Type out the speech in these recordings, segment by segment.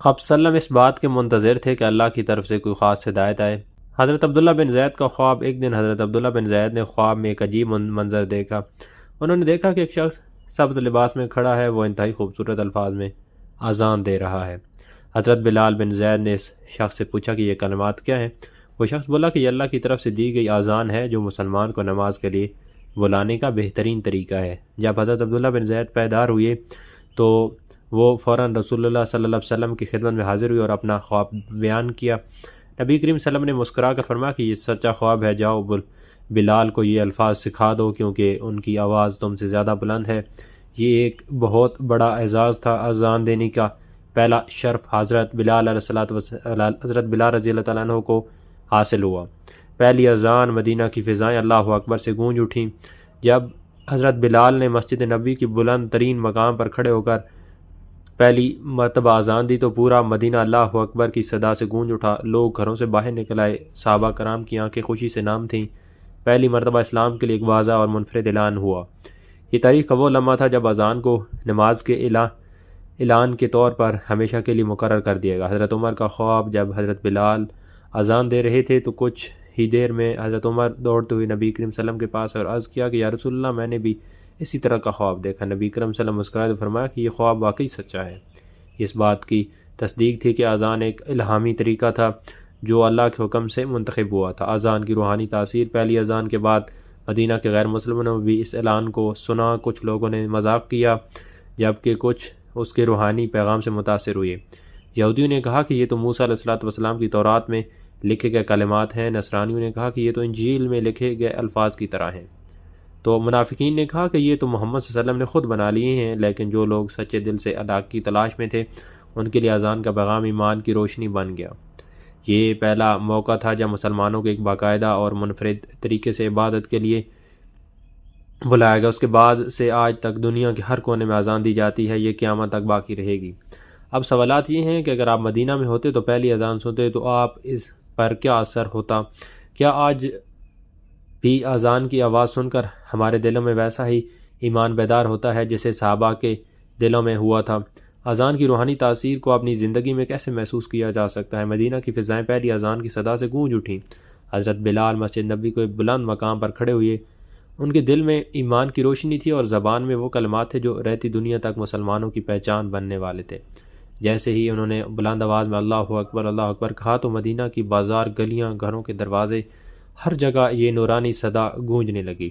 آپ وسلم اس بات کے منتظر تھے کہ اللہ کی طرف سے کوئی خاص ہدایت آئے۔ حضرت عبداللہ بن زید کا خواب۔ ایک دن حضرت عبداللہ بن زید نے خواب میں ایک عجیب منظر دیکھا۔ انہوں نے دیکھا کہ ایک شخص سبز لباس میں کھڑا ہے، وہ انتہائی خوبصورت الفاظ میں اذان دے رہا ہے۔ حضرت بلال بن زید نے اس شخص سے پوچھا کہ یہ کلمات کیا ہیں؟ وہ شخص بولا کہ یہ اللہ کی طرف سے دی گئی اذان ہے جو مسلمان کو نماز کے لیے بلانے کا بہترین طریقہ ہے۔ جب حضرت عبداللہ بن زید بیدار ہوئے تو وہ فوراً رسول اللہ صلی اللہ علیہ وسلم کی خدمت میں حاضر ہوئے اور اپنا خواب بیان کیا۔ نبی کریم صلی اللہ علیہ وسلم نے مسکرا کر فرمایا کہ یہ سچا خواب ہے، جاؤ بلال کو یہ الفاظ سکھا دو کیونکہ ان کی آواز تم سے زیادہ بلند ہے۔ یہ ایک بہت بڑا اعزاز تھا۔ اذان دینے کا پہلا شرف حضرت بلال رضی اللہ تعالیٰ عنہ کو حاصل ہوا۔ پہلی اذان مدینہ کی فضائیں اللہ اکبر سے گونج اٹھیں۔ جب حضرت بلال نے مسجد نبوی کی بلند ترین مقام پر کھڑے ہو کر پہلی مرتبہ اذان دی تو پورا مدینہ اللہ اکبر کی صدا سے گونج اٹھا۔ لوگ گھروں سے باہر نکل آئے۔ صحابہ کرام کی آنکھیں خوشی سے نام تھیں۔ پہلی مرتبہ اسلام کے لیے ایک واضح اور منفرد اعلان ہوا۔ یہ تاریخ کا وہ لمحہ تھا جب اذان کو نماز کے اعلان کے طور پر ہمیشہ کے لیے مقرر کر دیا گیا۔ حضرت عمر کا خواب۔ جب حضرت بلال اذان دے رہے تھے تو کچھ ہی دیر میں حضرت عمر دوڑتے ہوئے نبی کریم صلی اللہ علیہ وسلم کے پاس اور عرض کیا کہ یا رسول اللہ، میں نے بھی اسی طرح کا خواب دیکھا۔ نبی کریم صلی اللہ علیہ وسلم مسکرائے تو فرمایا کہ یہ خواب واقعی سچا ہے۔ اس بات کی تصدیق تھی کہ اذان ایک الہامی طریقہ تھا جو اللہ کے حکم سے منتخب ہوا تھا۔ اذان کی روحانی تاثیر۔ پہلی اذان کے بعد مدینہ کے غیر مسلموں نے بھی اس اعلان کو سنا۔ کچھ لوگوں نے مذاق کیا جبکہ کچھ اس کے روحانی پیغام سے متاثر ہوئے۔ یہودیوں نے کہا کہ یہ تو موسیٰ علیہ السلام کی تورات میں لکھے گئے کلمات ہیں۔ نصرانیوں نے کہا کہ یہ تو انجیل میں لکھے گئے الفاظ کی طرح ہیں۔ تو منافقین نے کہا کہ یہ تو محمد صلی اللہ علیہ وسلم نے خود بنا لیے ہیں۔ لیکن جو لوگ سچے دل سے اللہ کی تلاش میں تھے ان کے لیے اذان کا پیغام ایمان کی روشنی بن گیا۔ یہ پہلا موقع تھا جب مسلمانوں کو ایک باقاعدہ اور منفرد طریقے سے عبادت کے لیے بلایا گیا۔ اس کے بعد سے آج تک دنیا کے ہر کونے میں اذان دی جاتی ہے۔ یہ قیامت تک باقی رہے گی۔ اب سوالات یہ ہیں کہ اگر آپ مدینہ میں ہوتے تو پہلی اذان سنتے تو آپ اس پر کیا اثر ہوتا؟ کیا آج بھی اذان کی آواز سن کر ہمارے دلوں میں ویسا ہی ایمان بیدار ہوتا ہے جیسے صحابہ کے دلوں میں ہوا تھا؟ اذان کی روحانی تاثیر کو اپنی زندگی میں کیسے محسوس کیا جا سکتا ہے؟ مدینہ کی فضائیں پہلی اذان کی صدا سے گونج اٹھیں۔ حضرت بلال مسجد نبوی کو ایک بلند مقام پر کھڑے ہوئے۔ ان کے دل میں ایمان کی روشنی تھی اور زبان میں وہ کلمات تھے جو رہتی دنیا تک مسلمانوں کی پہچان بننے والے تھے۔ جیسے ہی انہوں نے بلند آواز میں اللہ اکبر کہا تو مدینہ کی بازار، گلیاں، گھروں کے دروازے، ہر جگہ یہ نورانی صدا گونجنے لگی۔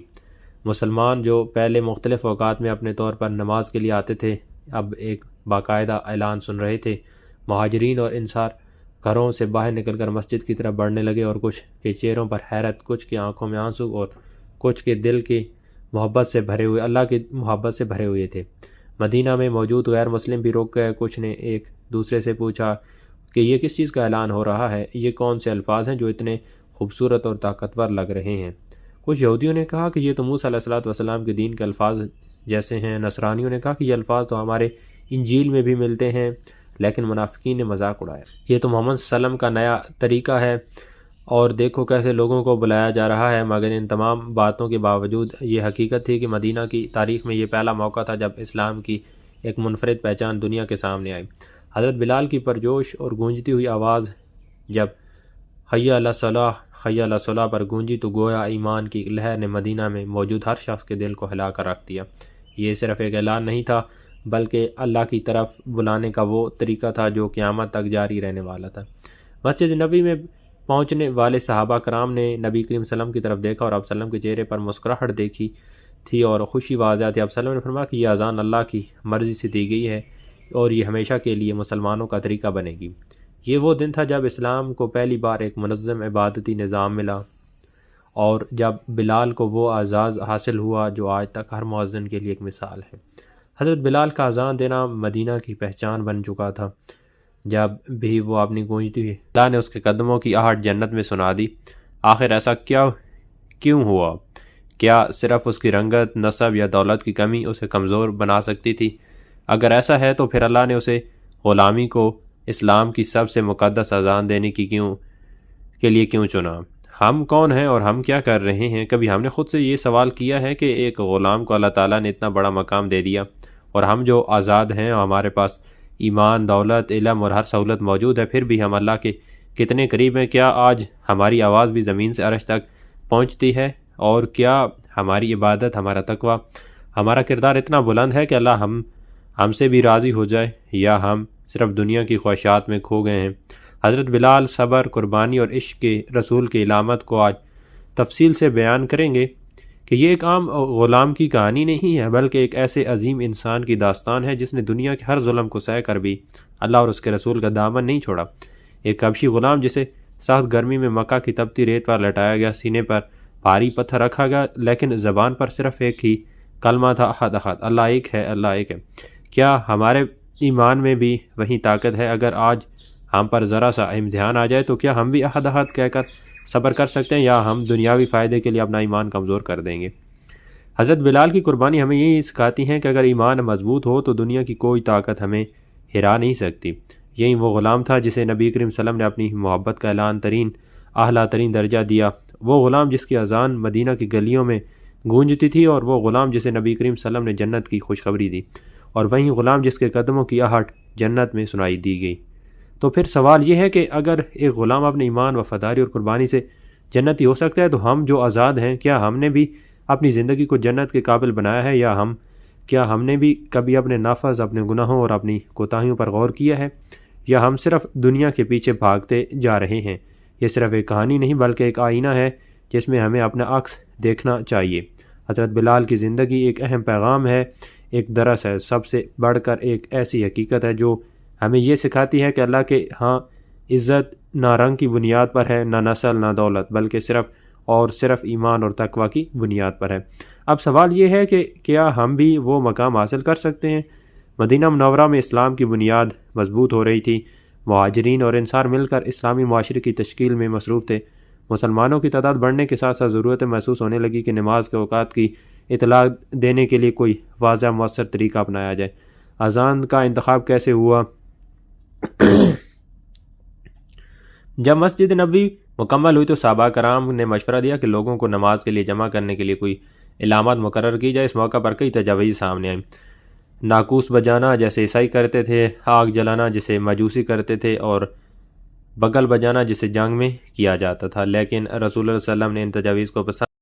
مسلمان جو پہلے مختلف اوقات میں اپنے طور پر نماز کے لیے آتے تھے اب ایک باقاعدہ اعلان سن رہے تھے۔ مہاجرین اور انصار گھروں سے باہر نکل کر مسجد کی طرف بڑھنے لگے اور کچھ کے چہروں پر حیرت، کچھ کی آنکھوں میں آنسو اور کچھ کے دل کی محبت سے بھرے ہوئے اللہ کی محبت سے بھرے ہوئے تھے۔ مدینہ میں موجود غیر مسلم بھی رک گئے۔ کچھ نے ایک دوسرے سے پوچھا کہ یہ کس چیز کا اعلان ہو رہا ہے؟ یہ کون سے الفاظ ہیں جو اتنے خوبصورت اور طاقتور لگ رہے ہیں؟ کچھ یہودیوں نے کہا کہ یہ تو موسیٰ علیہ السلام کے دین کے الفاظ جیسے ہیں۔ نصرانیوں نے کہا کہ یہ الفاظ تو ہمارے انجیل میں بھی ملتے ہیں۔ لیکن منافقین نے مذاق اڑایا، یہ تو محمد صلی اللہ علیہ وسلم کا نیا طریقہ ہے اور دیکھو کیسے لوگوں کو بلایا جا رہا ہے۔ مگر ان تمام باتوں کے باوجود یہ حقیقت تھی کہ مدینہ کی تاریخ میں یہ پہلا موقع تھا جب اسلام کی ایک منفرد پہچان دنیا کے سامنے آئی۔ حضرت بلال کی پرجوش اور گونجتی ہوئی آواز جب حی علی الصلاۃ حی علی الصلاۃ پر گونجی تو گویا ایمان کی لہر نے مدینہ میں موجود ہر شخص کے دل کو ہلا کر رکھ دیا۔ یہ صرف ایک اعلان نہیں تھا بلکہ اللہ کی طرف بلانے کا وہ طریقہ تھا جو قیامت تک جاری رہنے والا تھا۔ مسجد نبوی میں پہنچنے والے صحابہ کرام نے نبی کریم صلی اللہ علیہ وسلم کی طرف دیکھا اور آپ صلی اللہ علیہ وسلم کے چہرے پر مسکراہٹ دیکھی تھی اور خوشی واضح تھی۔ آپ صلی اللہ علیہ وسلم نے فرمایا کہ یہ اذان اللہ کی مرضی سے دی گئی ہے اور یہ ہمیشہ کے لیے مسلمانوں کا طریقہ بنے گی۔ یہ وہ دن تھا جب اسلام کو پہلی بار ایک منظم عبادتی نظام ملا اور جب بلال کو وہ اعزاز حاصل ہوا جو آج تک ہر مؤذن کے لیے ایک مثال ہے۔ حضرت بلال کا اذان دینا مدینہ کی پہچان بن چکا تھا۔ جب بھی وہ اپنی گونجتی ہوئی اللہ نے اس کے قدموں کی آہٹ جنت میں سنا دی۔ آخر ایسا کیوں ہوا؟ کیا صرف اس کی رنگت، نسب یا دولت کی کمی اسے کمزور بنا سکتی تھی؟ اگر ایسا ہے تو پھر اللہ نے اسے غلامی کو اسلام کی سب سے مقدس اذان دینے کے لیے کیوں چنا؟ ہم کون ہیں اور ہم کیا کر رہے ہیں؟ کبھی ہم نے خود سے یہ سوال کیا ہے کہ ایک غلام کو اللہ تعالیٰ نے اتنا بڑا مقام دے دیا اور ہم جو آزاد ہیں ہمارے پاس ایمان، دولت، علم اور ہر سہولت موجود ہے، پھر بھی ہم اللہ کے کتنے قریب ہیں؟ کیا آج ہماری آواز بھی زمین سے عرش تک پہنچتی ہے؟ اور کیا ہماری عبادت، ہمارا تقوی، ہمارا کردار اتنا بلند ہے کہ اللہ ہم سے بھی راضی ہو جائے، یا ہم صرف دنیا کی خواہشات میں کھو گئے ہیں؟ حضرت بلال صبر، قربانی اور عشق کے رسول کی علامت کو آج تفصیل سے بیان کریں گے کہ یہ ایک عام غلام کی کہانی نہیں ہے، بلکہ ایک ایسے عظیم انسان کی داستان ہے جس نے دنیا کے ہر ظلم کو سہ کر بھی اللہ اور اس کے رسول کا دامن نہیں چھوڑا۔ ایک حبشی غلام جسے سخت گرمی میں مکہ کی تپتی ریت پر لٹایا گیا، سینے پر بھاری پتھر رکھا گیا، لیکن زبان پر صرف ایک ہی کلمہ تھا، احد احد، اللہ ایک ہے، اللہ ایک ہے۔ کیا ہمارے ایمان میں بھی وہی طاقت ہے؟ اگر آج ہم پر ذرا سا امتحان آ جائے تو کیا ہم بھی احد احد کہہ کر صبر کر سکتے ہیں، یا ہم دنیاوی فائدے کے لیے اپنا ایمان کمزور کر دیں گے؟ حضرت بلال کی قربانی ہمیں یہی سکھاتی ہیں کہ اگر ایمان مضبوط ہو تو دنیا کی کوئی طاقت ہمیں ہرا نہیں سکتی۔ یہی وہ غلام تھا جسے نبی کریم صلی اللہ علیہ وسلم نے اپنی محبت کا اعلیٰ ترین درجہ دیا، وہ غلام جس کی اذان مدینہ کی گلیوں میں گونجتی تھی، اور وہ غلام جسے نبی کریم صلی اللہ علیہ وسلم نے جنت کی خوشخبری دی، اور وہیں غلام جس کے قدموں کی آہٹ جنت میں سنائی دی گئی۔ تو پھر سوال یہ ہے کہ اگر ایک غلام اپنے ایمان، وفاداری اور قربانی سے جنتی ہو سکتا ہے، تو ہم جو آزاد ہیں، کیا ہم نے بھی اپنی زندگی کو جنت کے قابل بنایا ہے، یا کیا ہم نے بھی کبھی اپنے نافذ، اپنے گناہوں اور اپنی کوتاہیوں پر غور کیا ہے، یا ہم صرف دنیا کے پیچھے بھاگتے جا رہے ہیں؟ یہ صرف ایک کہانی نہیں بلکہ ایک آئینہ ہے جس میں ہمیں اپنا عکس دیکھنا چاہیے۔ حضرت بلال کی زندگی ایک اہم پیغام ہے، ایک درس ہے، سب سے بڑھ کر ایک ایسی حقیقت ہے جو ہمیں یہ سکھاتی ہے کہ اللہ کے ہاں عزت نہ رنگ کی بنیاد پر ہے، نہ نسل، نہ دولت، بلکہ صرف ایمان اور تقوی کی بنیاد پر ہے۔ اب سوال یہ ہے کہ کیا ہم بھی وہ مقام حاصل کر سکتے ہیں؟ مدینہ منورہ میں اسلام کی بنیاد مضبوط ہو رہی تھی، مہاجرین اور انصار مل کر اسلامی معاشرے کی تشکیل میں مصروف تھے۔ مسلمانوں کی تعداد بڑھنے کے ساتھ ساتھ ضرورت محسوس ہونے لگی کہ نماز کے اوقات کی اطلاع دینے کے لیے کوئی واضح مؤثر طریقہ اپنایا جائے۔ اذان کا انتخاب کیسے ہوا؟ جب مسجد نبوی مکمل ہوئی تو صحابہ کرام نے مشورہ دیا کہ لوگوں کو نماز کے لیے جمع کرنے کے لیے کوئی علامات مقرر کی جائے۔ اس موقع پر کئی تجاویز سامنے آئیں۔ ناقوس بجانا جیسے عیسائی کرتے تھے، آگ جلانا جسے مجوسی کرتے تھے، اور بغل بجانا جسے جنگ میں کیا جاتا تھا، لیکن رسول اللہ صلی اللہ علیہ وسلم نے ان تجاویز کو پسند